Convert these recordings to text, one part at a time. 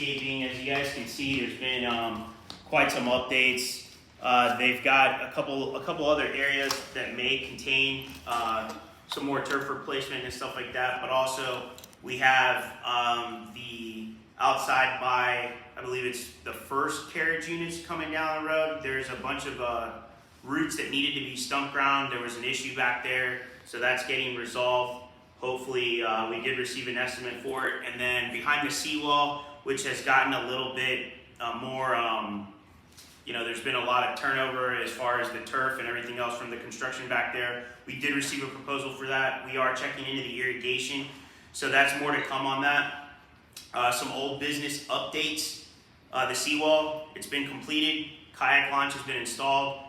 landscaping. As you guys can see, there's been quite some updates. They've got a couple other areas that may contain some more turf replacement and stuff like that, but also we have the outside by, I believe it's the first carriage units coming down the road. There's a bunch of roots that needed to be stump ground. There was an issue back there, so that's getting resolved. Hopefully, we did receive an estimate for it. And then behind the seawall, which has gotten a little bit more, there's been a lot of turnover as far as the turf and everything else from the construction back there. We did receive a proposal for that. We are checking into the irrigation, so that's more to come on that. Some old business updates. The seawall, it's been completed. Kayak launch has been installed.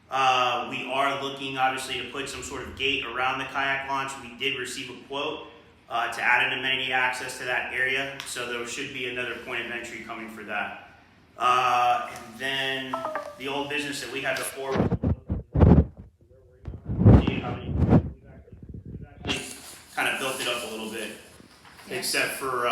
We are looking, obviously, to put some sort of gate around the kayak launch. We did receive a quote to add an amenity access to that area, so there should be another point of entry coming for that. And then the old business that we had before, we've actually kind of built it up a little bit, except for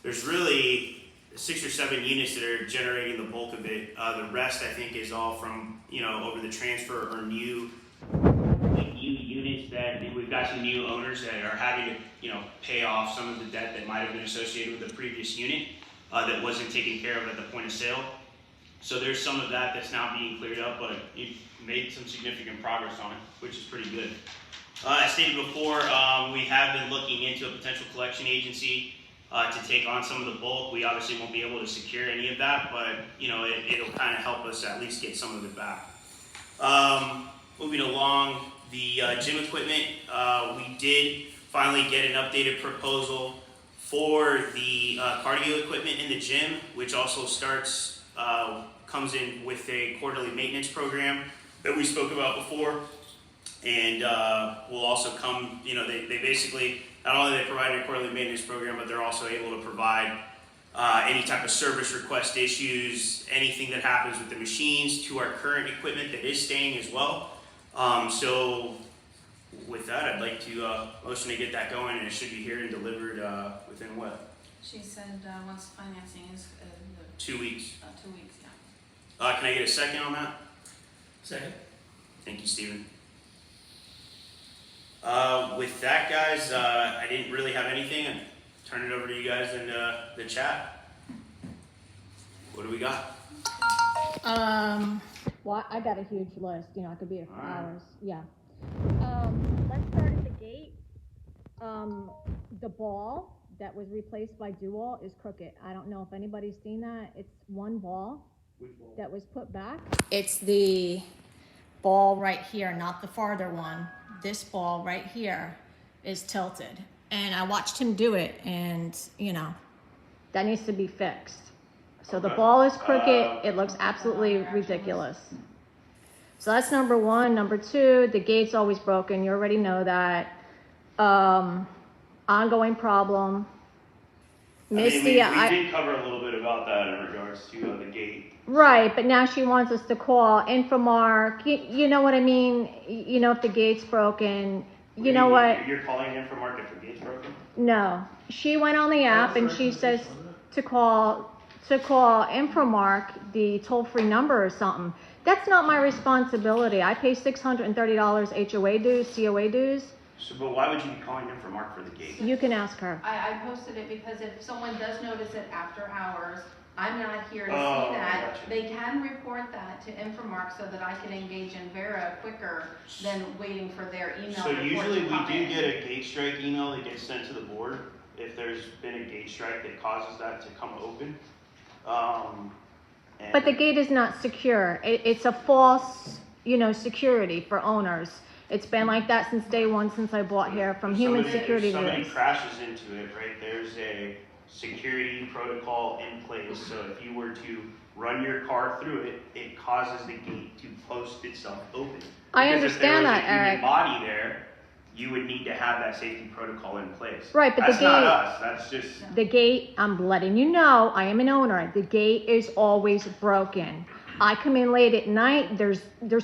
there's really 6 or 7 units that are generating the bulk of it. The rest, I think, is all from, over the transfer or new units that we've got some new owners that are having to, pay off some of the debt that might have been associated with the previous unit that wasn't taken care of at the point of sale. So there's some of that that's now being cleared up, but you've made some significant progress on it, which is pretty good. As stated before, we have been looking into a potential collection agency to take on some of the bulk. We obviously won't be able to secure any of that, but it'll kind of help us at least get some of it back. Moving along, the gym equipment, we did finally get an updated proposal for the cardio equipment in the gym, which also comes in with a quarterly maintenance program that we spoke about before, and will also come, they basically, not only they provide a quarterly maintenance program, but they're also able to provide any type of service request issues, anything that happens with the machines to our current equipment that is staying as well. So with that, I'd like to motion to get that going, and it should be here and delivered within what? She said once financing is 2 weeks. 2 weeks, yeah. Can I get a second on that? Second. Thank you, Stephen. With that, guys, I didn't really have anything. I'll turn it over to you guys in the chat. What do we got? Well, I got a huge list. I could be here for All right. hours. Yeah. Let's start at the gate. The ball that was replaced by Dual is crooked. I don't know if anybody's seen that. It's one ball that was put back. It's the ball right here, not the farther one. This ball right here is tilted. And I watched him do it, and, that needs to be fixed. So the ball is crooked. It looks absolutely ridiculous. So that's number one. Number two, the gate's always broken. You already know that. Ongoing problem. Misty, we did cover a little bit about that in regards to the gate. Right, but now she wants us to call Infomark. You know what I mean? If the gate's broken, you know what? You're calling Infomark if the gate's broken? No. She went on the app and she says to call Infomark, the toll-free number or something. That's not my responsibility. I pay $630 HOA dues, COA dues. So, but why would you be calling Infomark for the gate? You can ask her. I posted it because if someone does notice it after hours, I'm not here to Oh, see that. gotcha. They can report that to Infomark so that I can engage in Vera quicker than waiting for their email So report usually to we come do in. get a gate strike email that gets sent to the board if there's been a gate strike that causes that to come open. But the gate is not secure. It's a false, security for owners. It's been like that since day one, since I bought here, from human security If to somebody this. crashes into it, right, there's a security protocol in place. So if you were to run your car through it, it causes the gate to post itself open. I Because if there understand was that, a human Eric. body there, you would need to have that safety protocol in place. Right, but that's the not gate- us. That's just The gate, I'm letting you know, I am an owner. The gate is always broken. I come in late at night. There's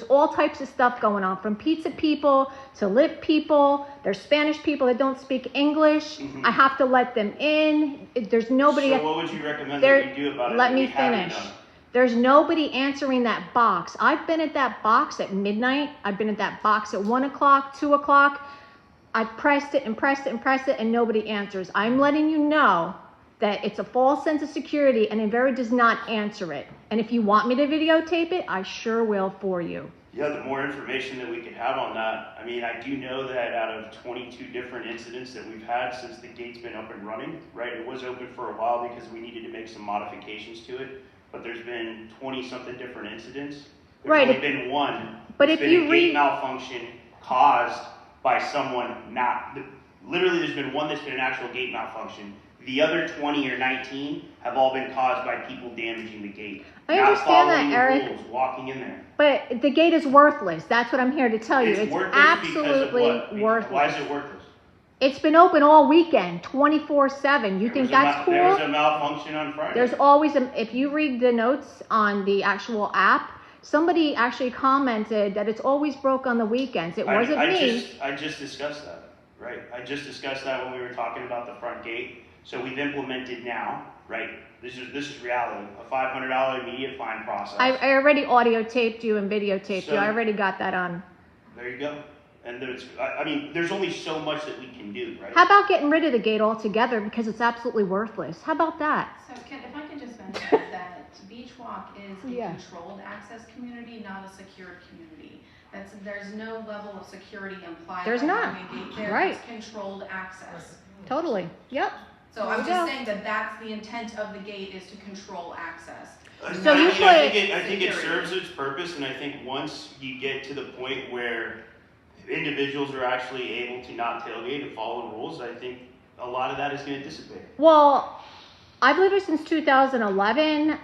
all types of stuff going on, from pizza people to Lyft people. There's Spanish people that don't speak English. I have to let them in. There's nobody. So what would you recommend that we do about it? Let that me we haven't finish. done? There's nobody answering that box. I've been at that box at midnight. I've been at that box at 1 o'clock, 2 o'clock. I pressed it and pressed it and pressed it, and nobody answers. I'm letting you know that it's a false sense of security, and Invera does not answer it. And if you want me to videotape it, I sure will for you. Yeah, the more information that we could have on that. I mean, I do know that out of 22 different incidents that we've had since the gate's been up and running, right? It was open for a while because we needed to make some modifications to it, but there's been 20-something different incidents. There's Right. only been one. But It's if been you a gate malfunction caused by someone not, literally there's been one that's been an actual gate malfunction. The other 20 or 19 have all been caused by people damaging the gate. I not understand that, following the Eric. rules, walking in there. But the gate is worthless. That's what I'm here to tell you. It's worthless absolutely because of what? worthless. Why is it worthless? It's been open all weekend, 24/7. You think that's cool? There was a malfunction on Friday. There's always if you read the notes on the actual app, somebody actually commented that it's always broke on the weekends. It wasn't me. I just discussed that, right? I just discussed that when we were talking about the front gate. So we've implemented now, right? This is reality. A $500 immediate fine process. I already audio taped you and videotaped you. So- I already got that on. There you go. And I mean, there's only so much that we can do, right? How about getting rid of the gate altogether because it's absolutely worthless? How about that? So if I can just mention that Beachwalk is a Yeah. controlled access community, not a secured community. There's no level of security implied There's by not. having a gate there. Right. It's controlled access. Totally. Yep. So There I'm you just go. saying that's the intent of the gate, is to control access. So you put I think it security. serves its purpose, and I think once you get to the point where individuals are actually able to not tailgate and follow rules, I think a lot of that is going to dissipate. Well, I've lived here since 2011.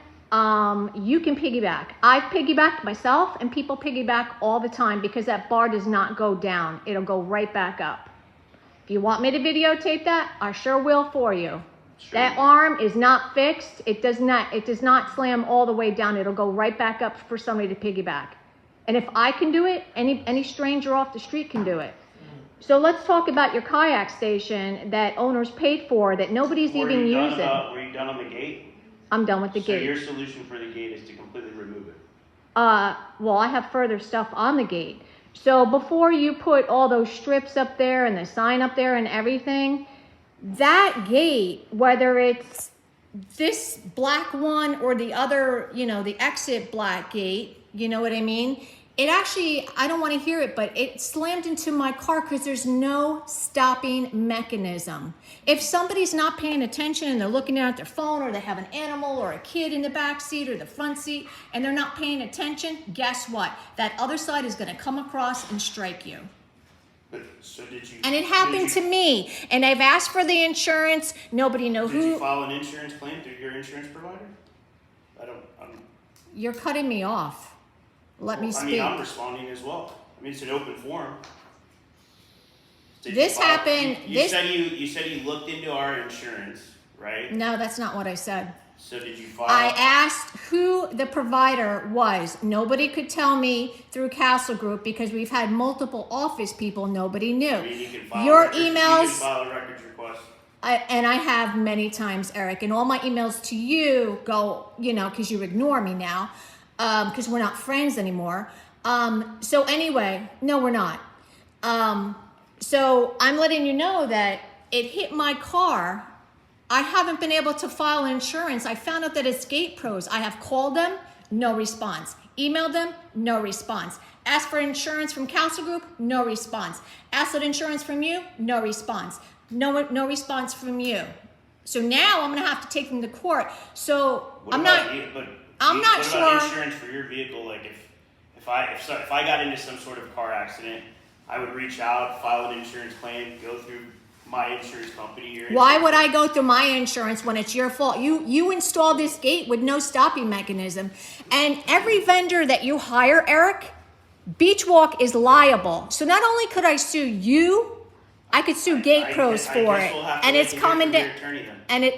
You can piggyback. I've piggybacked myself, and people piggyback all the time because that bar does not go down. It'll go right back up. If you want me to videotape that, I sure will for you. Sure. That arm is not fixed. It does not slam all the way down. It'll go right back up for somebody to piggyback. And if I can do it, any stranger off the street can do it. So let's talk about your kayak station that owners paid for that nobody's even using. Were you done on the gate? I'm done with the So gate. your solution for the gate is to completely remove it. Well, I have further stuff on the gate. So before you put all those strips up there and the sign up there and everything, that gate, whether it's this black one or the other, the exit black gate, you know what I mean? It actually, I don't want to hear it, but it slammed into my car because there's no stopping mechanism. If somebody's not paying attention and they're looking down at their phone, or they have an animal or a kid in the back seat or the front seat, and they're not paying attention, guess what? That other side is going to come across and strike you. So did you? And it happened to me. And I've asked for the insurance. Nobody knows Did who. you file an insurance claim through your insurance provider? You're cutting me off. Let me speak. I'm responding as well. I mean, it's an open forum. This happened. You said you looked into our insurance, right? No, that's not what I said. So did you file? I asked who the provider was. Nobody could tell me through Castle Group because we've had multiple office people. Nobody knew. I mean, you can file Your records, emails. You can file a records request. And I have many times, Eric, and all my emails to you go, because you ignore me now, because we're not friends anymore. So anyway, no, we're not. So I'm letting you know that it hit my car. I haven't been able to file insurance. I found out that it's Gate Pros. I have called them, no response. Emailed them, no response. Asked for insurance from Castle Group, no response. Asked for insurance from you, no response. No response from you. So now I'm gonna have to take them to court. So I'm not What sure. about insurance for your vehicle? Like if I got into some sort of car accident, I would reach out, file an insurance claim, go through my insurance company. Why would I go through my insurance when it's your fault? You installed this gate with no stopping mechanism. And every vendor that you hire, Eric, Beachwalk is liable. So not only could I sue you, I could sue Gate Pros for it. And it's coming to, and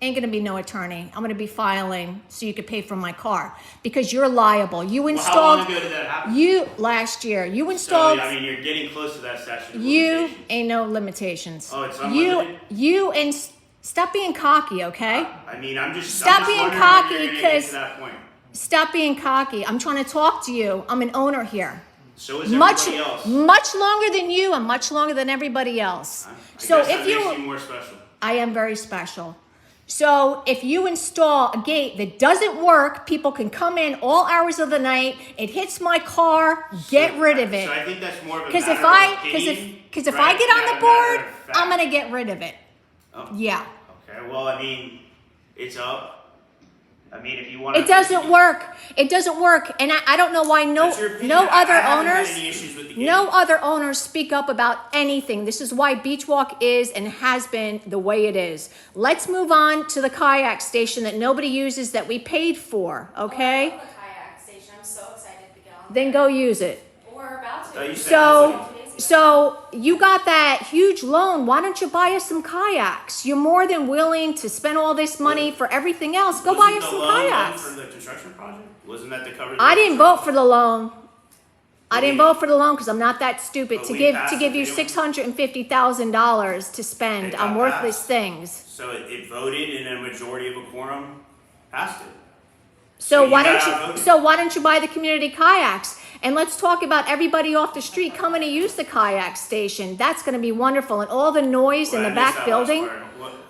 Ain't gonna be no attorney. I'm gonna be filing so you could pay for my car because you're liable. You Well, how installed, long ago did that happen? last year, you So, installed, I mean, you're getting close to that statute of you limitations. ain't no limitations. Oh, it's unlimited? Stop being cocky, okay? I mean, I'm just Stop being wondering cocky, when you're gonna get 'cause- to that point. Stop being cocky. I'm trying to talk to you. I'm an owner here. So is Much everybody else. longer than you and much longer than everybody else. I So guess if that makes you, you more special. I am very special. So if you install a gate that doesn't work, people can come in all hours of the night. It hits my car. Get rid of it. So I think that's more of a Because matter if I, of opinion, because if right? I get on Not the a matter board, of fact. I'm gonna get rid of it. Oh, Yeah. okay, well, I mean, it's up. I mean, if you want to. It doesn't work. It doesn't work. And I don't know why That's your opinion. no other I haven't had owners, any issues with the game. no other owners speak up about anything. This is why Beachwalk is and has been the way it is. Let's move on to the kayak station that nobody uses that we paid for, okay? I love the kayak station. I'm so excited to get on. Then go use it. We're about Oh, to. you said So you got that huge loan. Why don't you buy us some kayaks? You're more than willing to spend all this money for everything else. Go buy Wasn't us the some loan done kayaks. for the construction project? Wasn't that to cover? I didn't vote for the loan. I didn't We- vote for the loan because I'm not that stupid But to we give passed you it anyway. $650,000 to spend It on got worthless passed. things. So it voted, and a majority of a quorum passed it. So you why got don't outvoted. you? So why don't you buy the community kayaks? And let's talk about everybody off the street coming to use the kayak station. That's going to be wonderful, and all the noise in Well, the I missed back that last building. part.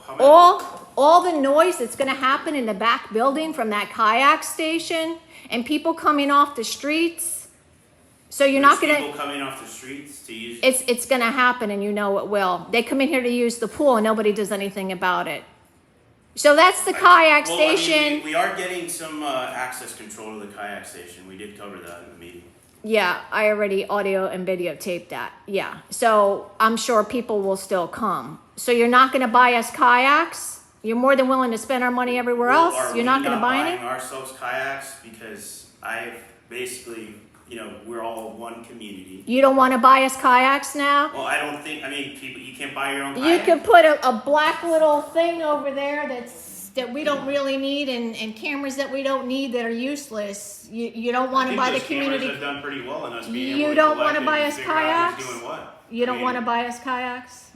How many- All the noise that's going to happen in the back building from that kayak station and people coming off the streets. So you're not There's going to, people coming off the streets to use. it's going to happen, and you know it will. They come in here to use the pool and nobody does anything about it. So that's the kayak Well, I mean, station. we are getting some access control to the kayak station. We did cover that in the meeting. Yeah, I already audio and videotaped that. Yeah. So I'm sure people will still come. So you're not going to buy us kayaks? You're more than willing to spend our money everywhere Well, else? are You're we not going to buy buying any? ourselves kayaks because I've basically, we're all one community. You don't want to buy us kayaks now? Well, I don't think. I mean, people, you can't buy your own You kayak. could put a black little thing over there that we don't really need and cameras that we don't need that are useless. You don't want to buy the Those cameras community. have done pretty well in us being You able to don't collect wanna it buy and us figure out who's kayaks? doing what. You I don't mean, want to buy us kayaks?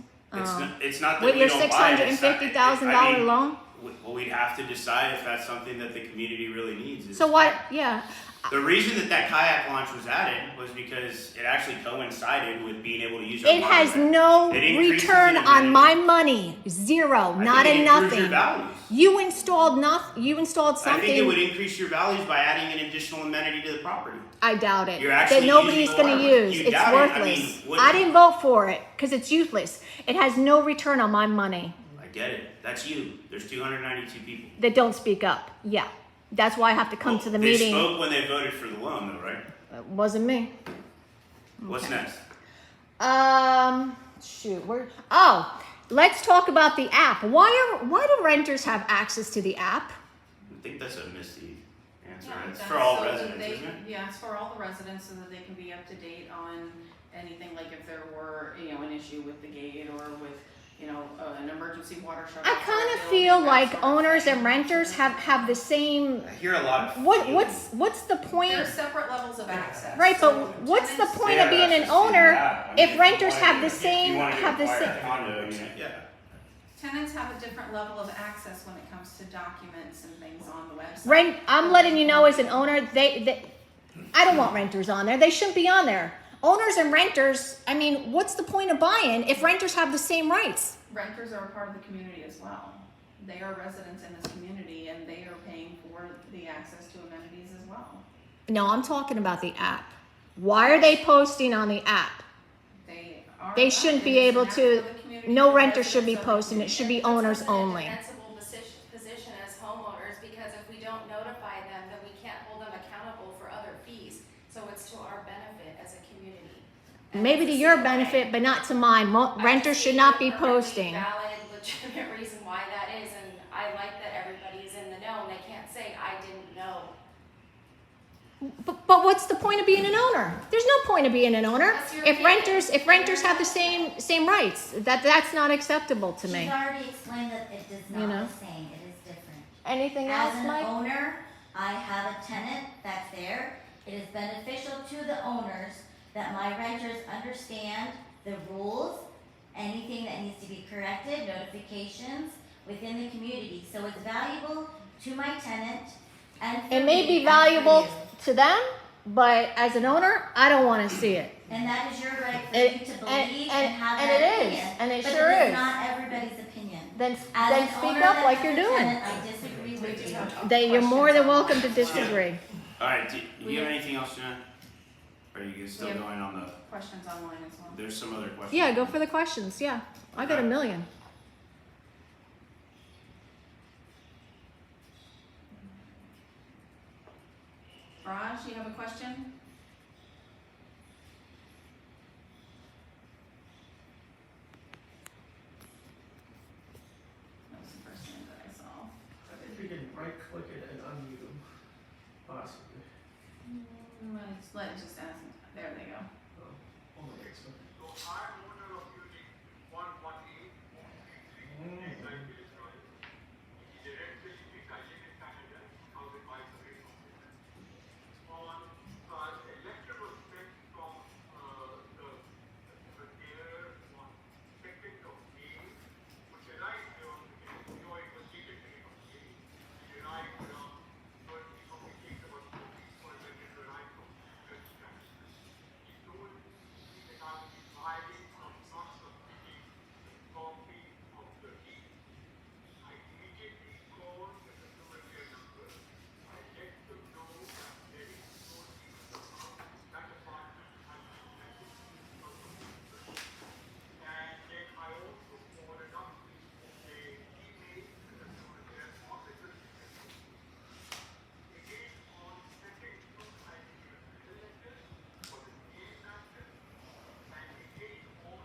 It's not that With we your don't buy it, it's not- $650,000 I mean, loan? Well, we'd have to decide if that's something that the community really needs. So what? Yeah. The reason that kayak launch was added was because it actually coincided with being able to use our It money has there. no It increases return the on amenity. my money. Zero. I Not think in it improves nothing. your values. You installed nothing. You installed I think it would something. increase your values by adding an additional amenity to the property. I doubt it. You're actually That nobody's using going to more. use. You It's doubt it? I worthless. mean, what- I didn't vote for it because it's useless. It has no return on my money. I get it. That's you. There's 292 people. That don't speak up. Yeah. That's why I have to come to the They meeting. spoke when they voted for the loan, though, right? It wasn't me. What's next? Shoot. Let's talk about the app. Why do renters have access to the app? I think that's a Misty answer. Yeah, It's that's for all so that residents, they- isn't it? Yeah, it's for all the residents so that they can be up to date on anything, like if there were, an issue with the gate or with, an emergency water shut. I kind of feel like owners and renters have the same. I hear a lot of. What's the point? There's separate levels of access. Right, So but what's the tenants- point of being an owner if renters have the same Condo unit, yeah. Tenants have a different level of access when it comes to documents and things on the website. Rent. I'm letting you know as an owner, I don't want renters on there. They shouldn't be on there. Owners and renters. I mean, what's the point of buying if renters have the same rights? Renters are a part of the community as well. They are residents in this community and they are paying for the access to amenities as well. No, I'm talking about the app. Why are they posting on the app? They shouldn't be able to. No renter should be posting. It should be owners only. It's a defensible position as homeowners because if we don't notify them, then we can't hold them accountable for other fees. So it's to our benefit as a community. And Maybe it's to a your simple way. benefit, but not to mine. Renters should not be posting. Valid, legitimate reason why that is, and I like that everybody's in the know and they can't say, I didn't know. But what's the point of being an owner? There's no point of being an owner. That's your If opinion. renters have the same rights, that's not acceptable to me. She's already explained that it is not You know? the same. It is Anything else, As an Mike? owner, I have a tenant that's there. It is beneficial to the owners that my renters understand the rules, anything that needs to be corrected, notifications within the community. So it's valuable to my tenant and for It may me be and for valuable you. to them, but as an owner, I don't want to see it. And that is your right for It- you to and- believe and- and have and that it is, opinion. and it but sure it is is. not everybody's opinion. Then As then an speak owner up that like has you're a doing. tenant, I disagree with you. You're more than welcome to Questions online as well. disagree. All right, do you have anything else, Jeanette? Or are you guys still Yeah. going on the? Questions online as well. There's some other questions. Yeah, go for the questions. Yeah, I got a million. Raj, you have a question? That was the first thing that I saw. I think we can right click it and unmute them, possibly. Let's just ask. There they go. Oh, only X. So I'm owner of unit 118, directly in Canada, 1,000 miles away from here. On elected was sent from the care on 2nd of May, which arrived on it was dated 2nd of May. It arrived around 30, probably takes about 4 weeks for it to arrive from West Canada. He told me that I would be filing from not submitting the copy of the deed. I immediately called the customer care number. I let them know that there is no lease about that apartment has been rented because of this. And then I also followed up with a email to the customer care officer. Again, on 2nd June, I received a letter for the same matter. And again, on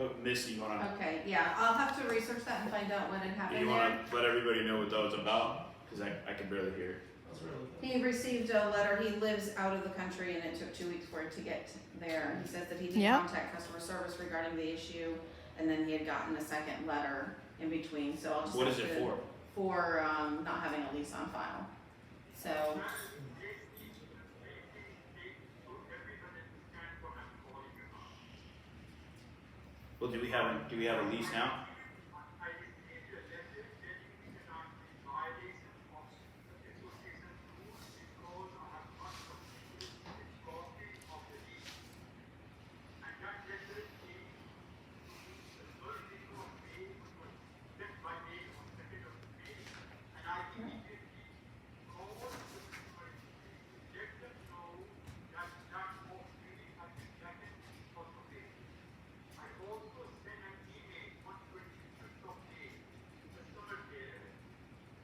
Oh, Misty, you wanna? Okay, yeah, I'll have to research that and find out what had happened You there. wanna let everybody know what that was about? Cause I can barely hear. That's really good. He received a letter, he lives out of the country and it took 2 weeks for it to get there. He says that he did Yeah. contact customer service regarding the issue, and then he had gotten a second letter in between, so I'll just What have is it to- for? For, not having a lease on file. So, Well, do we have a lease now? I received a letter telling me that I'm in violation of the association rules because I have not completed a copy of the deed. And that letter came to me the third week of May, which was sent by mail on 2nd of May. And I immediately called the customer to let them know that that off meeting has been granted for today. I also sent an email on 25th of May to customer care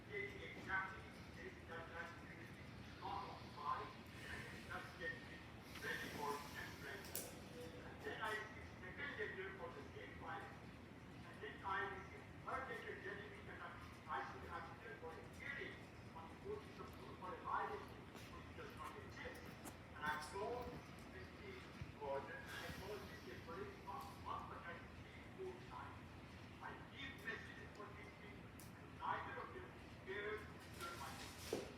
stating exactly this, that unit is not occupied and it just get ready for rent. And then I received second letter for the same file. And then I received third letter telling me that I should appear for a hearing on the 14th of June for a violation which does not exist. And I told Misty Gordon, I told Misty Perez, not but I received 4 times. I give messages for these people, and neither of them cares to return my message.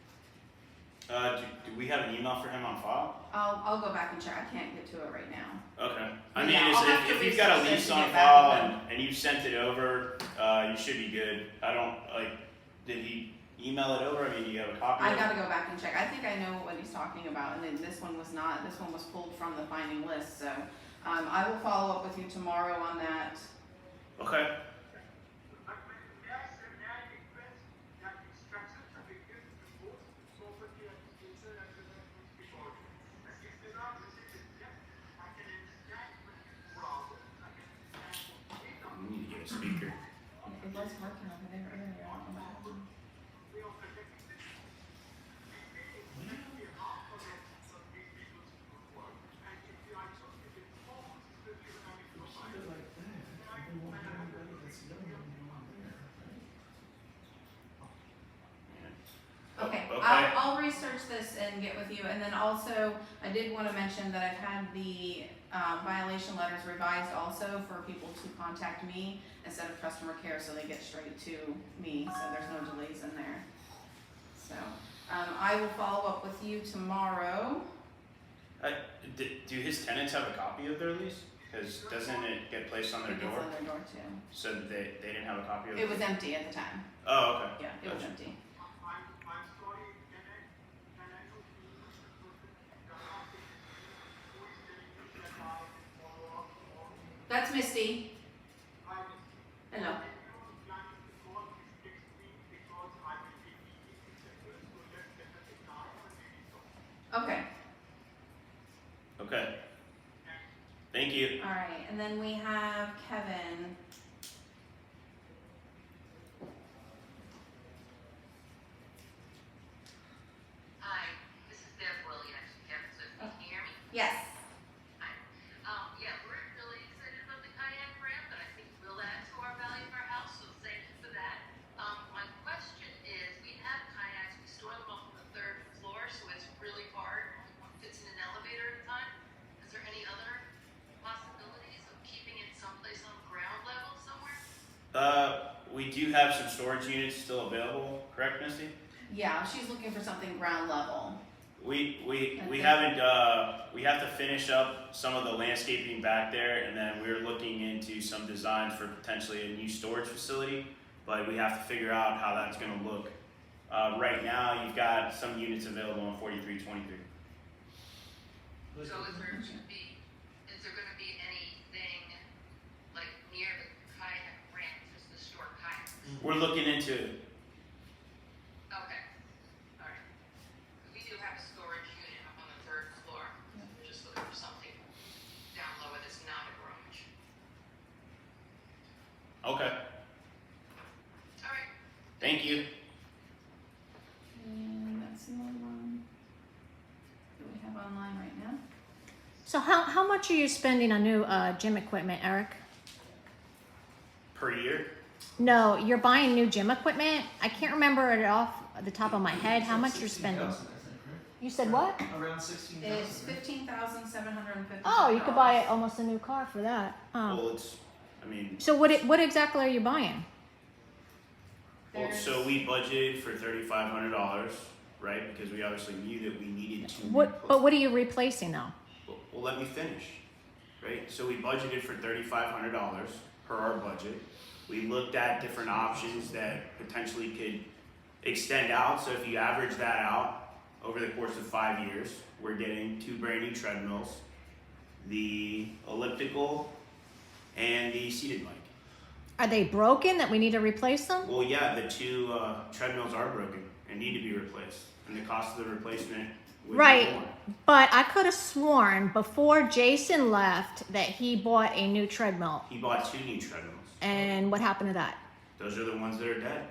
Do we have an email for him on file? I'll go back and check, I can't get to it right now. Okay. I mean, Yeah, I'll have to if you've got a research lease this and on get back file with and you sent it over, you should be good. I don't, like, did he email it over? I mean, you have a copy I of it? gotta go back and check. I think I know what he's talking about, and then this one was not, this one was pulled from the finding list, so, I will follow up with you tomorrow on that. Okay. But may I say, may I request that instructions to be given to both property administrator as well as municipal authority? If they not receive it yet, I can understand when it's 4 hours, I can understand We need to get a speaker. It was working over there earlier. I don't know what happened. way of protecting them. We may actually half of it of these people to work, and if you are just giving forms, especially when I'm in your Keep it like that. They won't have anybody that's young and on there. Okay, Okay. I'll research this and get with you, and then also, I did wanna mention that I've had the, violation letters revised also for people to contact me instead of customer care, so they get straight to me, so there's no delays in there. So, I will follow up with you tomorrow. Do his tenants have a copy of their lease? Because doesn't it get placed on their It's door? on their door too. So they didn't have a copy of It was empty at the time, Oh, okay. yeah, it was Gotcha. empty. I'm sorry, can I know who is the person who is telling you that I will follow up or That's Misty. I will Hello. planning to call this next week because I will be meeting in September, so let's get the time and maybe talk. Okay, Okay. Thank you. alright, and then we have Kevin. Hi, this is Deb Williams, Kevin, so can you hear me? Yes. Hi. Yeah, we're really excited about the kayak ramp, and I think will add to our value of our house, so thank you for that. My question is, we have kayaks, we store them up on the 3rd floor, so it's really hard, only one fits in an elevator at a time. Is there any other possibilities of keeping it someplace on ground level somewhere? We do have some storage units still available, correct, Misty? Yeah, she's looking for something ground level. We Okay. haven't, we have to finish up some of the landscaping back there, and then we're looking into some designs for potentially a new storage facility, but we have to figure out how that's gonna look. Right now, you've got some units available on 4323. So is there gonna be anything like near the kayak ramp, just to store kayaks? We're looking into it. Okay, alright. We do have a storage unit up on the 3rd floor. We're just looking for something down lower that's not a garage. Okay, Alright. thank you. And that's the only one that we have online right now. So how much are you spending on new gym equipment, Eric? Per year? No, you're buying new gym equipment. I can't remember it off the top of my head how much you're 16,000, spending. I think, right? You said what? Around 16,000. It's $15,750. Oh, you could buy almost a new car for that. Oh. Well, it's, I mean, So what exactly are you buying? well, so we budgeted for $3,500, right? Because we obviously knew that we needed to. But what are you replacing though? Well, let me finish, right? So we budgeted for $3,500 per our budget. We looked at different options that potentially could extend out. So if you average that out over the course of 5 years, we're getting 2 brand new treadmills, the elliptical, and the seated bike. Are they broken that we need to replace them? Well, yeah, the 2 treadmills are broken and need to be replaced, and the cost of the replacement would Right. be more. But I could have sworn before Jason left that he bought a new treadmill. He bought 2 new treadmills. And what happened to that? Those are the ones that are dead.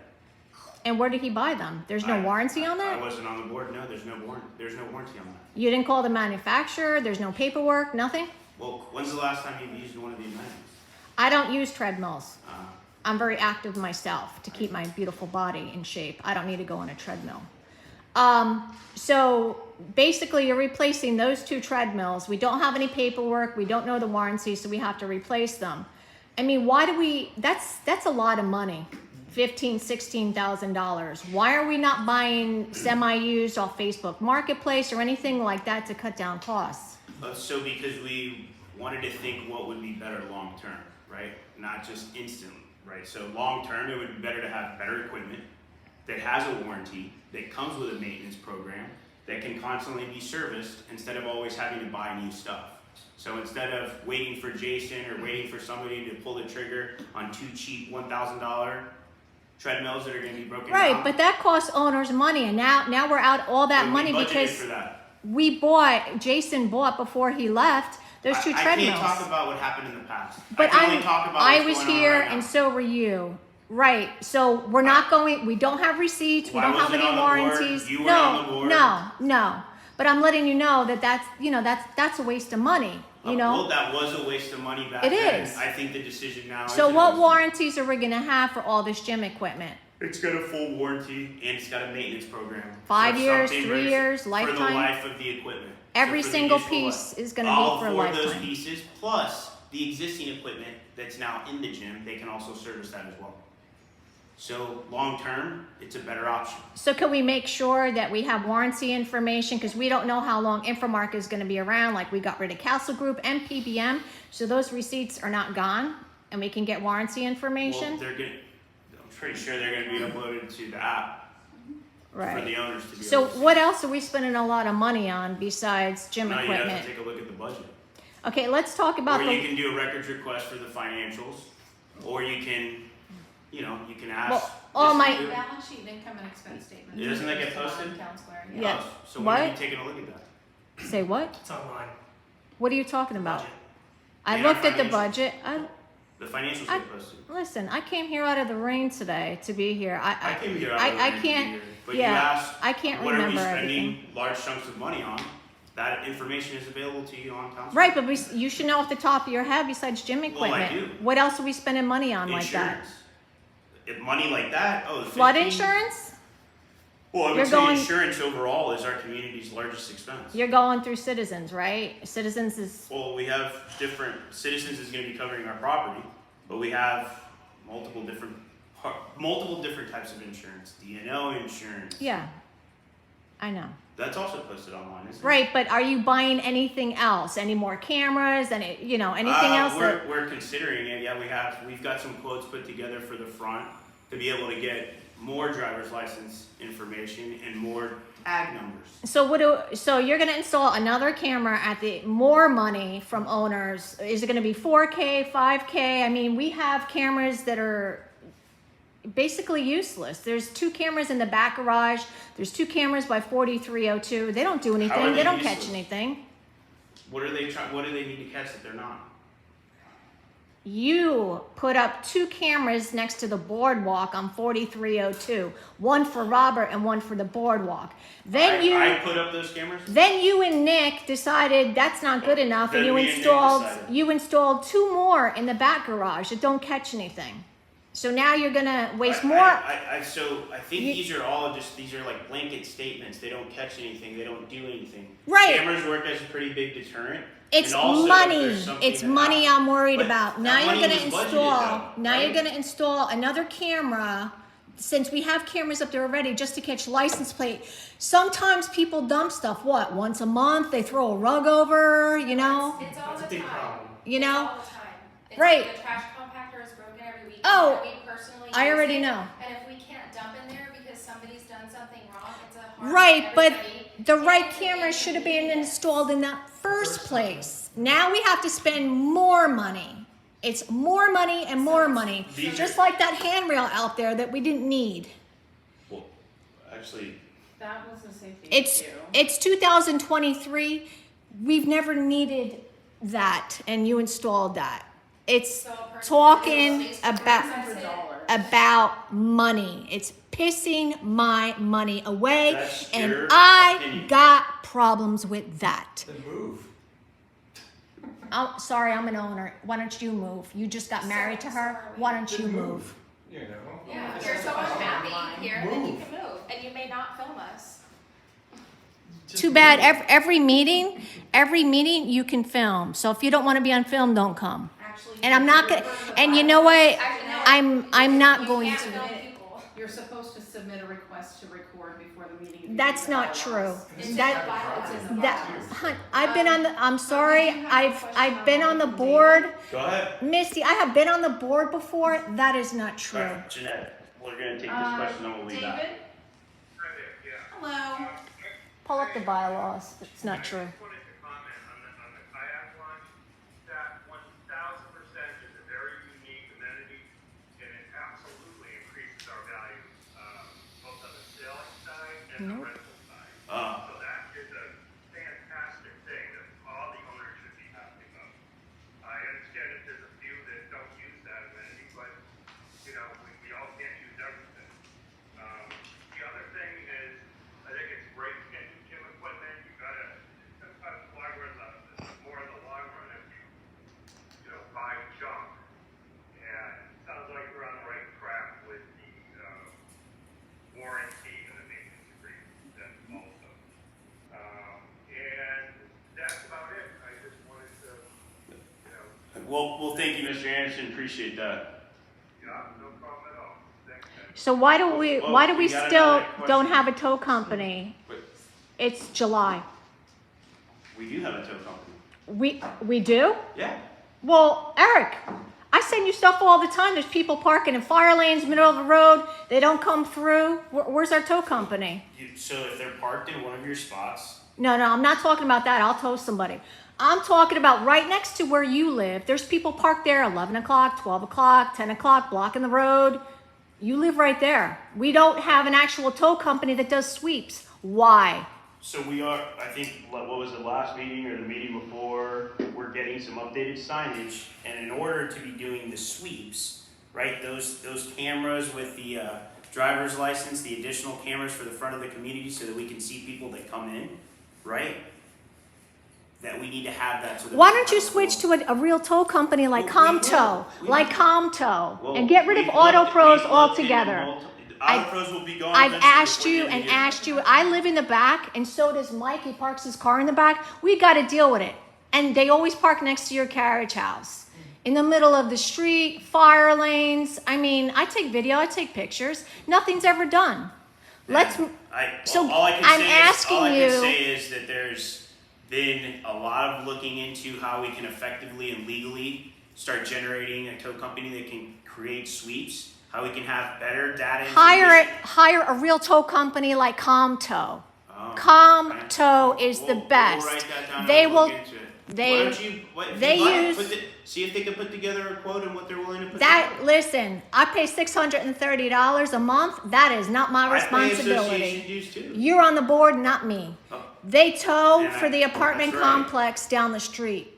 And where did he buy them? There's no warranty on I that? wasn't on the board. No, there's no warranty on that. You didn't call the manufacturer? There's no paperwork? Nothing? Well, when's the last time you've used one of the amenities? I don't use treadmills. Uh, I'm very active myself to keep my beautiful body in shape. I don't need to go on a treadmill. So basically you're replacing those 2 treadmills. We don't have any paperwork. We don't know the warranty, so we have to replace them. I mean, why do we, that's a lot of money. $15,000, $16,000. Why are we not buying semi-used off Facebook Marketplace or anything like that to cut down costs? so because we wanted to think what would be better long term, right? Not just instantly, right? So long term, it would be better to have better equipment, that has a warranty, that comes with a maintenance program, that can constantly be serviced instead of always having to buy new stuff. So instead of waiting for Jason or waiting for somebody to pull the trigger on 2 cheap $1,000 treadmills that are going to be broken Right, down. but that costs owners money, and now we're out all that we money budgeted because for that. Jason bought before he left those 2 I treadmills. can't talk about what happened in the past. But I can only talk about I what's was going on here right now. and so were you. Right, so we're not going, we don't have receipts, we Well, I don't have wasn't any on the board, warranties. you weren't on the board. No. But I'm letting you know that's a waste of money, you know? Well, that was a waste of money back It then. is. I think the decision now is. So a what waste of- warranties are we gonna have for all this gym equipment? It's got a full warranty and it's got a maintenance program. 5 So if years, something 3 breaks, years, For the lifetime? life of the equipment. Every for the single useful piece life. is gonna All be for a 4 of those lifetime. pieces plus the existing equipment that's now in the gym, they can also service that as well. So long term, it's a better option. So can we make sure that we have warranty information? Because we don't know how long Infomark is gonna be around, like we got rid of Castle Group and PBM, so those receipts are not gone, and we can get warranty Well, information? I'm pretty sure they're gonna be uploaded to the app for Right. the owners to be So able to see. what else are we spending a lot of money on besides gym Now you have equipment? to take a look at the budget. Okay, let's talk about Or you the, can do a records request for the financials, or you can, you can ask. Well, all this my- to do. Balance sheet and income and expense statement. Doesn't that get posted? Counselor, Yeah. Oh, so when are you What? taking a look at that? say what? It's online. What are you talking about? Budget. I And our looked at the financials. budget, The financials I- get posted. listen, I came here out of the rain today to be here. I came here out I of the rain to be can't- here, but yeah, you asked, I can't what are we remember spending everything. large chunks of money on? That information is available to you on council. Right, but you should know off the top of your head besides gym Well, I equipment. do. What else are we spending money on like that? Insurance. If money like that, the Flood 15 insurance? Well, I would You're say going- insurance overall is our community's largest expense. You're going through Citizens, right? Citizens is, Well, we have Citizens is going to be covering our property, but we have multiple different types of insurance. D&O insurance. yeah, I know. That's also posted online, isn't it? Right, but are you buying anything else? Any more cameras? Anything else that? We're considering it. Yeah, we've got some quotes put together for the front to be able to get more driver's license information and more tag numbers. So you're gonna install another camera at the more money from owners. Is it gonna be 4K, 5K? I mean, we have cameras that are basically useless. There's 2 cameras in the back garage. There's 2 cameras by 4302. They don't do anything. are They they don't catch useless? anything. What do they need to catch that they're not? You put up 2 cameras next to the boardwalk on 4302. One for Robert and one for the boardwalk. I put up those cameras. Then you and Nick decided that's not good enough, and Then you me and Nick installed decided. 2 more in the back garage that don't catch anything. So now you're gonna waste more. I think You- these are like blanket statements. They don't catch anything. They don't do anything. Right. Cameras work as a pretty big deterrent. It's And also, if money. there's something It's that money happens- I'm worried But about. that Now you're money gonna was budgeted, install. though, Now you're right? gonna install another camera. Since we have cameras up there already, just to catch license plate. Sometimes people dump stuff. What? Once a month, they throw a rug over. It's all That's a the big time. problem. You It's know. all the time. It's Right. Like the trash compactor is broken every week. Oh, we personally I use already it, know. And if we can't dump in there because somebody's done something wrong, it's a harm to Right, but everybody. the And right it's an camera should have been inconvenience. installed in the first place. Now we have to spend more money. It's more money and more money. These Just are- like that handrail out there that we didn't need. Well, actually, That was a safety It's issue. it's 2023. We've never needed that, and you installed that. It's So a person talking is based about $600. about money. It's pissing my money away, That's and your I opinion. got problems with that. Then move. Oh, sorry, I'm an owner. Why don't you move? You just got married to her. Why don't you move? You know. Yeah, if you're so unhappy here, then you can move, and you may not film us. Just Too bad. move. Every meeting you can film. So if you don't want to be on film, don't come. Actually, And I'm not gonna. And you know what? I'm not going can't to. film people. You're supposed to submit a request to record before the meeting. if you That's do the not bylaws. true. It's in That the bylaws. It's in the that. bylaws. Hun, I've been on the. I'm sorry. we do have a I've question been on the online from board. go ahead. Misty, I have been on the board before. That is not true. Right, Jeanette. we're gonna take this question, then we'll leave that. David? Hi there, yeah. Hello. Pull up the bylaws, it's not true. I just wanted to comment on the kayak launch, that 1,000% is a very unique amenity, and it absolutely increases our value, both on the sales side and the rental side. So that is a fantastic thing that all the owners should be happy about. I understand that there's a few that don't use that amenity, but, you know, we all can't use everything. The other thing is, I think it's great getting gym equipment. You gotta, sometimes more in the long run if you know, buy junk. And it sounds like we're on the right track with the warranty and the maintenance agreement then also. And that's about it. I just wanted to, you know, Well, thank you, Mr. Anderson. Appreciate that. yeah, no problem at all. Thanks, guys. So why do we we got still another don't question. have a tow company? Wait, It's July. we do have a tow company. We do? Yeah. Well, Eric, I send you stuff all the time. There's people parking in fire lanes, middle of the road. They don't come through. Where's our tow company? So if they're parked in one of your spots, No, I'm not talking about that. I'll tow somebody. I'm talking about right next to where you live. There's people parked there 11 o'clock, 12 o'clock, 10 o'clock, blocking the road. You live right there. We don't have an actual tow company that does sweeps. Why? so we are, I think, what was the last meeting or the meeting before, we're getting some updated signage. And in order to be doing the sweeps, right, those cameras with the driver's license, the additional cameras for the front of the community so that we can see people that come in, right? That we need to have that. So that Why don't you switch to a real tow company like Well, we ComTow, will. We like will. ComTow, Well, and get rid of we've Auto looked- Pros we've looked into altogether. Auto Pros will be gone. I've eventually asked before the you end of and the year. asked you. I live in the back, and so does Mike. He parks his car in the back. We got to deal with it. And they always park next to your carriage house, in the middle of the street, fire lanes. I mean, I take video, I take pictures. Nothing's ever done. Let's. So all I can I'm say asking all I you- can say is that there's been a lot of looking into how we can effectively and legally start generating a tow company that can create sweeps. How we can have better data. Hire a real tow company like ComTow. ComTow is the best. We'll write that down They and will. look into it. They- Why don't you? If they you'd like, use- see if they can put together a quote and what they're willing to put. That together. listen, I pay $630 a month. That is not my I pay association responsibility. dues too. You're on the board, not me. Oh. They tow And for the apartment that's right. complex down the street.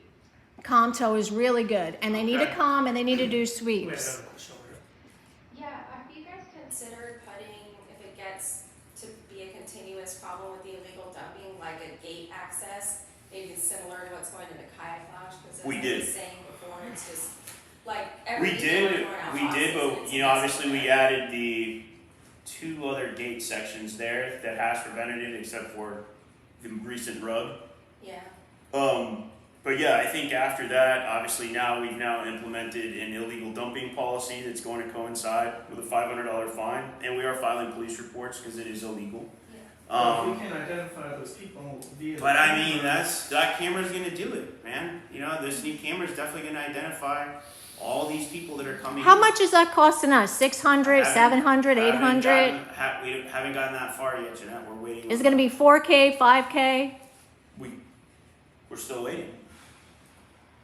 ComTow is really good, and they need to Okay. come and they need to do We sweeps. have a question over here. Yeah, have you guys considered putting, if it gets to be a continuous problem with the illegal dumping, like a gate access, maybe similar to what's going to the kayak lounge? Because We as I did. was saying before, it's just like every We weekend did, we're out but Boston, you know, obviously we added the 2 other gate sections there that has prevented it, except for the recent rub. Yeah, But yeah, I think after that, obviously we've now implemented an illegal dumping policy that's going to coincide with a $500 fine, and we are filing police reports because it is illegal. Well, if we can identify those people via. But I mean, that camera's gonna do it, man. You know, this new camera's definitely gonna identify all these people that are coming. How in. much is that costing us? 600, 700, 800? We haven't gotten that far yet, Jeanette. We're waiting. Is it going to be 4K, 5K? We're still waiting.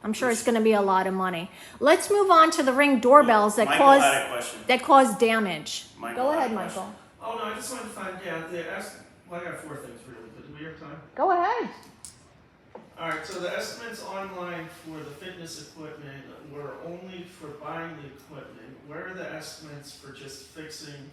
I'm sure it's going to be a lot of money. Let's move on to the Ring doorbells that Michael had a question. cause damage. Michael Go had ahead, a question. Michael. Oh, no, I just wanted to find, well, I got 4 things really, but do we have time? Go ahead. All right, so the estimates online for the fitness equipment were only for buying the equipment. Where are the estimates for just fixing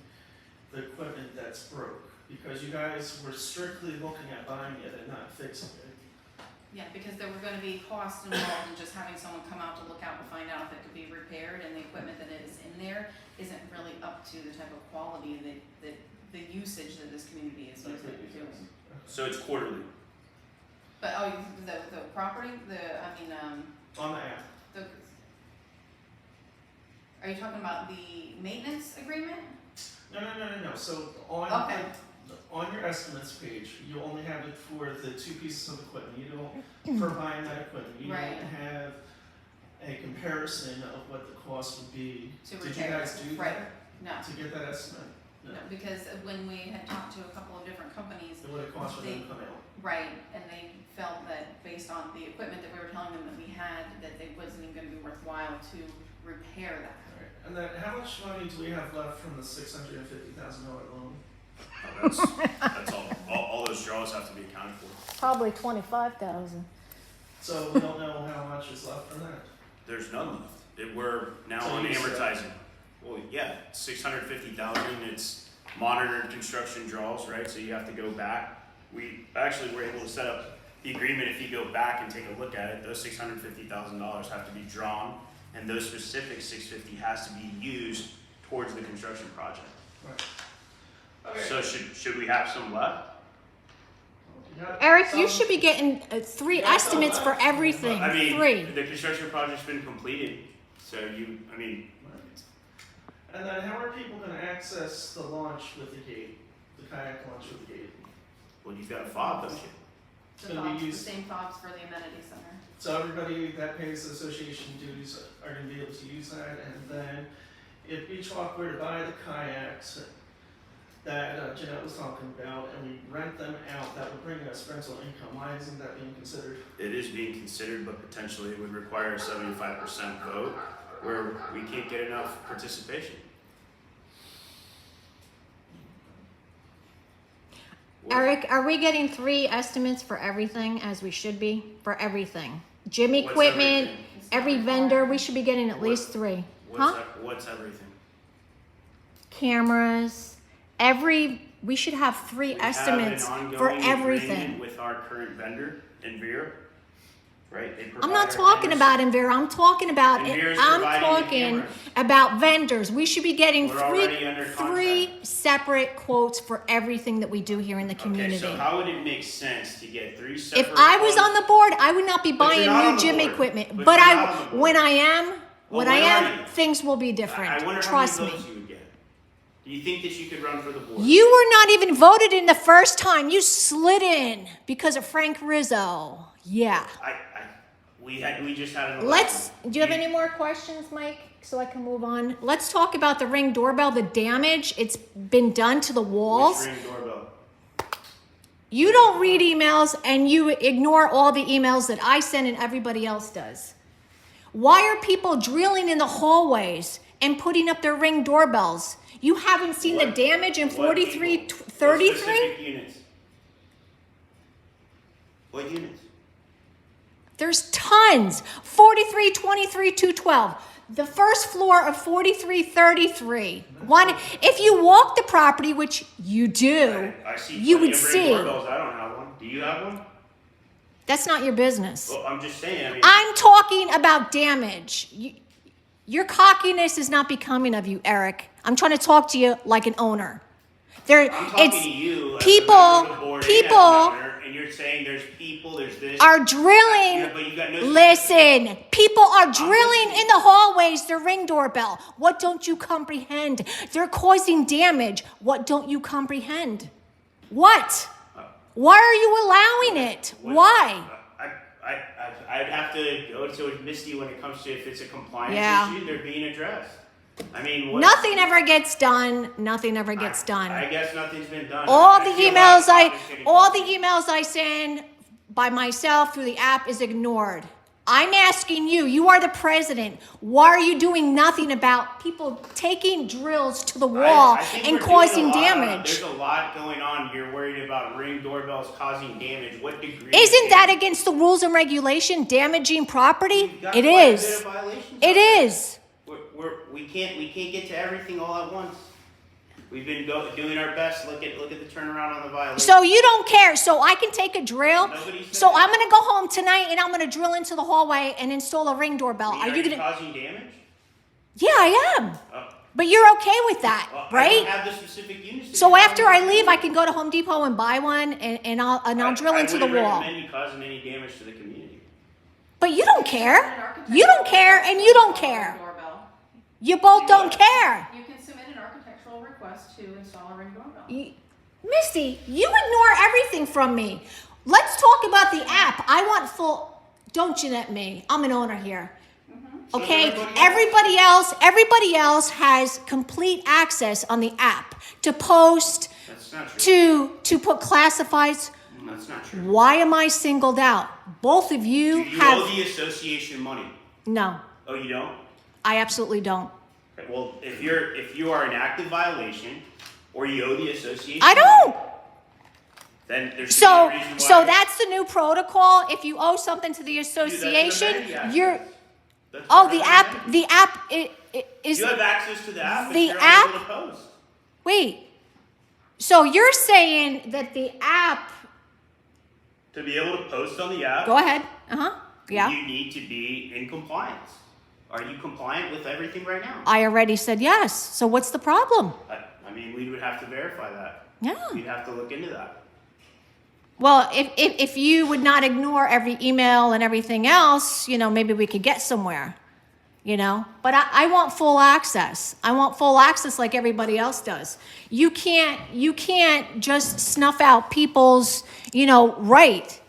the equipment that's broke? Because you guys were strictly looking at buying it and not fixing it. Yeah, because there were gonna be costs involved in just having someone come out to look out and find out if it could be repaired, and the equipment that is in there isn't really up to the type of quality that the usage that this community is Like doing. So it's quarterly. But, the property, On the app. are you talking about the maintenance agreement? No. So on Okay. on your estimates page, you only have it for the 2 pieces of equipment. You don't for buying that equipment. You Right. don't have a comparison of what the cost would be. To Did repair you guys it, do right. that? No, to get that estimate? no, because when we had talked to a couple of different companies, It would have cost for them to come out. right, and they felt that based on the equipment that we were telling them that we had, that it wasn't even gonna be worthwhile to repair that. Alright, and then how much money do we have left from the $650,000 loan? That's all those draws have to be accounted for. Probably 25,000. So we don't know how much is left from that. There's none left. We're now So on you said- amortizing. Well, yeah, 650,000, it's monitored construction draws, right? So you have to go back. We actually were able to set up the agreement. If you go back and take a look at it, those $650,000 have to be drawn, and those specific 650 has to be used towards the construction project. Right. Okay. So should we have some left? You got Eric, you some- should be getting 3 Yeah, estimates for everything. I mean, 3. the construction project's been completed, so Right. And then how are people gonna access the launch with the gate, the kayak launch with the gate? well, you've got a fob, don't you? It's The gonna be fobs, the used, same fobs for the amenity center. so everybody that pays the association dues are gonna be able to use that, and then if Beachwalk were to buy the kayaks that Jeanette was talking about, and we rent them out, that would bring us rental income. Why isn't that being considered? It is being considered, but potentially it would require a 75% vote where we can't get enough participation. Eric, are we getting 3 estimates for everything as we should be? For everything? Gym What's equipment, everything? every vendor, we should be getting at least 3. Huh? What's everything? Cameras, we should have 3 estimates for We have an ongoing everything. agreement with our current vendor, Envira, right? They I'm provide not our talking cameras. about Envira, I'm talking about, Envira's I'm providing the talking cameras. about vendors. We should be getting We're already under three contract. separate quotes for everything that we do here in the community. Okay, so how would it make sense to get 3 separate If I was quotes? on the board, I would not be But buying you're not on new the gym board. equipment. But But you're not on the board. when I am, Well, when are you? things will be different. I wonder Trust how me. many votes you would get. Do you think that you could run for the board? You were not even voted in the first time. You slid in because of Frank Rizzo. Yeah. We just had an election. Do you have any more questions, Mike? So I can move on. Let's talk about the Ring doorbell, the damage it's been done to the walls. Which Ring doorbell? You don't read emails and you ignore all the emails that I send and everybody else does. Why are people drilling in the hallways and putting up their Ring doorbells? You haven't seen the What- damage in what 43, people? What 33? specific units? What units? There's tons. 43, 23, 212. The first floor of 43, 33. If you walk the property, which you do, I see you plenty would of Ring see. doorbells. I don't have one. Do you have one? That's not your business. Well, I'm just saying. I mean, I'm talking about damage. Your cockiness is not becoming of you, Eric. I'm trying to talk to you like an owner. I'm talking to you. As a people- member of the board and as an people owner, and you're saying there's people, there's this. are drilling. Yeah, but you got no. Listen, people are drilling listening. in the hallways their Ring doorbell. What don't you comprehend? They're causing damage. What don't you comprehend? What? Why are you allowing it? What- Why? I'd have to go to Misty when it comes to if it's a compliance Yeah. issue, they're being addressed. I mean, what? Nothing ever gets done. Nothing ever gets done. I guess nothing's been done. all I the feel like emails I it's getting- all the emails I send by myself through the app is ignored. I'm asking you, you are the president. Why are you doing nothing about people taking drills to the wall I think and we're causing doing a lot. damage? There's a lot going on. You're worried about Ring doorbells causing damage. What degree? Isn't that against the rules and regulation, damaging property? We've got It quite a bit is. of violations It out there. is. We can't get to everything all at once. We've been doing our best. Look at the turnaround on the violation. So you don't care. So I can take a drill. Nobody said So that. I'm going to go home tonight and I'm going to drill into the hallway and install a Ring doorbell. Are Are you you going to? causing damage? Yeah, I am. Oh, But you're okay with that, well, I right? don't have the specific units. to So do after I that. leave, I can go to Home Depot and buy one, and I'll drill into the I wouldn't wall. recommend you causing any damage to the community. But you don't care. You don't care, and you don't care. Doorbell. You both don't care. You can submit an architectural request to install a Ring doorbell. Misty, you ignore everything from me. Let's talk about the app. I want full. Don't Jeanette me. I'm an owner here. So does Okay, everybody everybody else has complete access on the app to post, That's not true. to put classifieds. That's not true. Why am I singled out? Both of Do you you have, owe the association money? no, Oh, you don't? I absolutely don't. Okay, well, if you are in active violation, or you owe the association, I don't. then there should So, be a reason why. so that's the new protocol. If you owe something to the Dude, that's an association, amenity access. you're, That's oh, part the of app, amenity. the app is, You have access to the app, but the you're app- unable to post. wait. So you're saying that the app, To be able to post on the app, go ahead, yeah. you need to be in compliance. Are you compliant with everything right now? I already said yes. So what's the problem? I mean, we would have to verify that. Yeah. We'd have to look into that. Well, if you would not ignore every email and everything else, maybe we could get somewhere, But I want full access. I want full access like everybody else does. You can't just snuff out people's, right.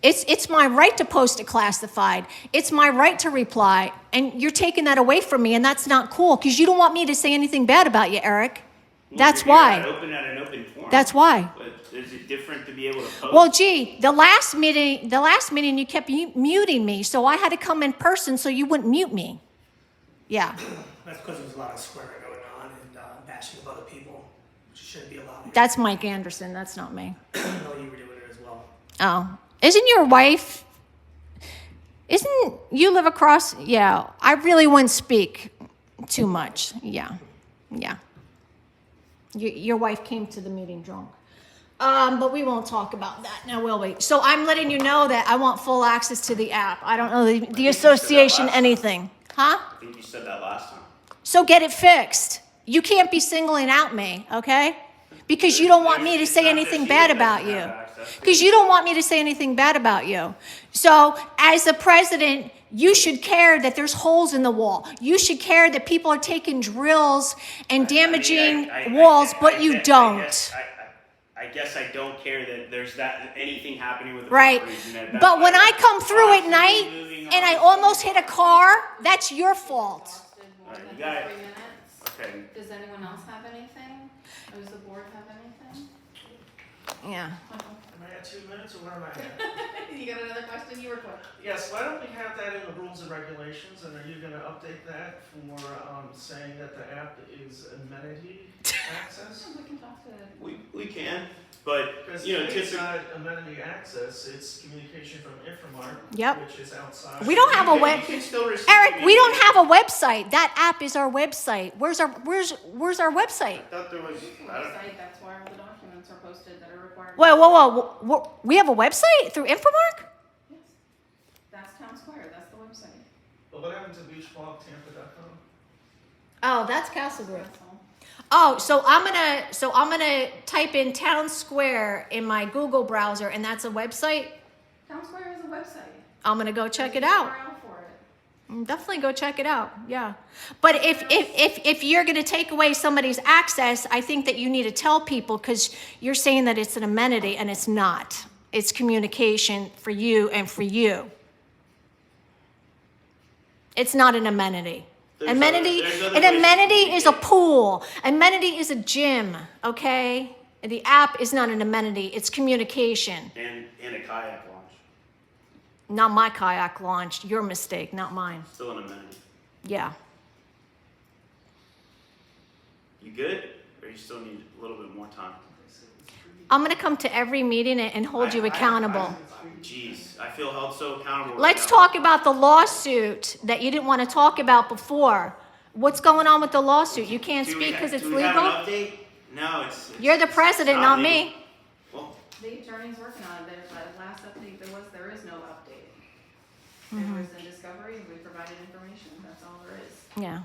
It's my right to post it classified. It's my right to reply. And you're taking that away from me, and that's not cool because you don't want me to say anything bad about you, Eric. That's You're why. at an open forum. That's why. But is it different to be able to post? Well, gee, the last meeting you kept muting me, so I had to come in person so you wouldn't mute me. Yeah, That's because there was a lot of swearing going on and bashing of other people, which shouldn't be allowed. that's Mike Anderson. That's not me. I didn't know you were doing it as well. Oh, isn't your wife? Isn't you live across? Yeah, I really wouldn't speak too much. Yeah. Your wife came to the meeting drunk. But we won't talk about that now, will we? So I'm letting you know that I want full access to the app. I don't know the association anything. Huh? I think you said that last time. So get it fixed. You can't be singling out me, okay? Because you don't want me to say anything bad about you. Because you don't want me to say anything bad about you. So as the president, you should care that there's holes in the wall. You should care that people are taking drills and damaging walls, but you don't. I guess I don't care that there's anything happening with the Right. properties and that's But when why I come through at constantly night moving and I on. almost hit a car, that's your fault. Lasted more Alright, than you got it. 3 minutes. Okay. Does anyone else have anything? Or does the board have anything? Yeah. Am I at 2 minutes or where am I at? You got another question? You were quick. Yes, why don't we have that in the rules and regulations, and are you gonna update that for, saying that the app is amenity access? We can talk to. We can, but Because you know, it's typically not amenity access, it's communication from Infomart, Yep. which is outside. We don't have a web. you can still receive Eric, we don't communication. have a website. That app is our website. Where's our website? I thought there was. I don't, Website, that's where all the documents are posted that are required. Whoa. We have a website through Infomark? Yes. That's Town Square, that's the website. But what happened to beachwalktampa.com? Oh, that's Castle Group. That's all. Oh, so I'm gonna type in Town Square in my Google browser, and that's a website. Town Square is a website. I'm gonna go check it There's a out. URL for it. Definitely go check it out. Yeah, but if you're gonna take away somebody's access, I think that you need to tell people because you're saying that it's an amenity and it's not. It's communication for you and for you. It's not an amenity. There's Amenity, there's other an ways to amenity is a communicate. pool. Amenity is a gym. Okay, and the app is not an amenity. It's communication. and a kayak launch, Not my kayak launch. Your mistake, not mine. still an amenity. Yeah. You good, or you still need a little bit more time? I'm gonna come to every meeting and hold you accountable. Jeez, I feel held so accountable. right Let's now. talk about the lawsuit that you didn't want to talk about before. What's going on with the lawsuit? You can't Do we speak ha- because it's do we have legal? an update? No, it's You're the president, not legal. me. Well, The attorney's working on it. There's the last update there is no update. Mm-hmm. There was a discovery, we provided information, that's all there is. Yeah.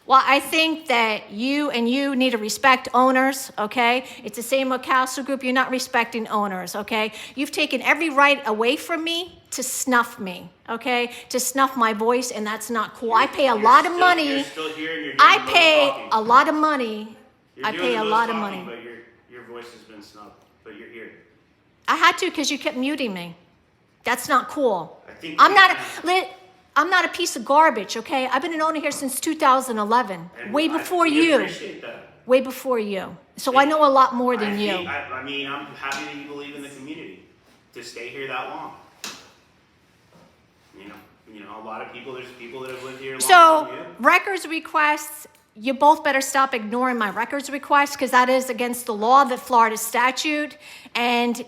Well, I think that you need to respect owners, okay? It's the same with Castle Group. You're not respecting owners, okay? You've taken every right away from me to snuff me, okay? To snuff my voice, and that's not cool. I pay a lot of You're money. still here and you're doing I the most pay talking. a lot of money. You're I doing pay the a most lot of talking, money. But your voice has been snubbed. But you're here. I had to because you kept muting me. That's not cool. I think I'm not. I'm not a piece of garbage, okay? I've been an owner here since 2011, And way before we you, appreciate that. way before you. So I know a lot more than you. I mean, I'm happy that you believe in the community to stay here that long. You know, a lot of people. There's people that have lived here longer So than you. records requests, you both better stop ignoring my records request because that is against the law, the Florida statute. And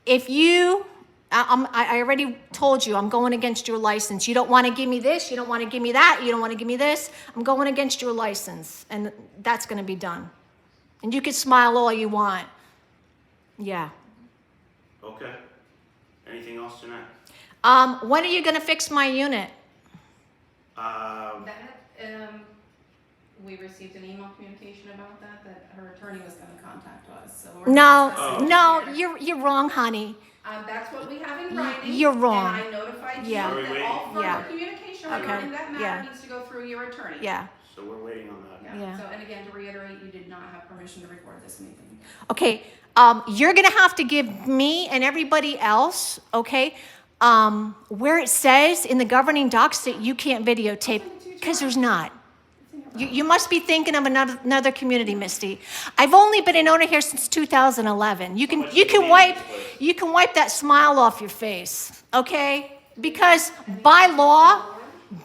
if you, I already told you, I'm going against your license. You don't want to give me this, you don't want to give me that, you don't want to give me this. I'm going against your license, and that's going to be done. And you can smile all you want. Yeah. Okay. Anything else tonight? When are you going to fix my unit? We received an email communication about that her attorney was gonna contact us, so we're discussing it here. You're wrong, honey. That's what we have in writing. You're wrong. And I notified you Yeah. Are we that waiting? all further Yeah. communication Okay. regarding that Yeah. matter needs to go through your attorney. Yeah. So we're waiting on that. Yeah. So, and again, to reiterate, you did not have permission to record this meeting. Okay, you're gonna have to give me and everybody else, okay, where it says in the governing docs that you can't videotape, because there's not. You must be thinking of another community, Misty. I've only been an owner here since 2011. You can wipe that smile off your face, okay? Because by law,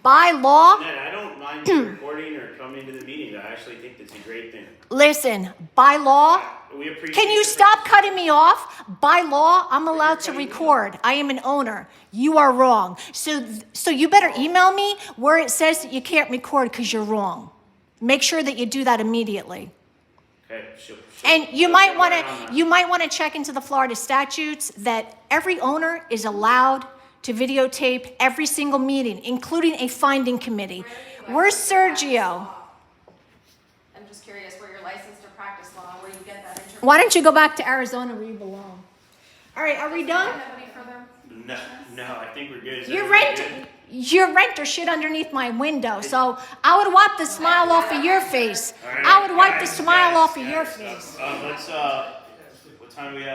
Ned, I don't mind you recording or coming to the meeting. I actually think that's a great thing. listen, by law, We appreciate. can you your- stop cutting me off? By law, I'm allowed to record. I am an owner. You are wrong. So you better email me where it says that you can't record because you're wrong. Make sure that you do that immediately. Okay. And you might want to check into the Florida statutes that every owner is allowed to videotape every single meeting, including a finding committee. Where's Sergio? I'm just curious where you're licensed to practice law, where you get that information. Why don't you go back to Arizona where you belong? All right, are we done? Have any further? No, I think we're good. Is Your everybody rent, good? your renter shit underneath my window, so I would wipe the smile off of your face. All right, I would wipe the guys, smile guys, off of your guys, face. Let's what time do we have?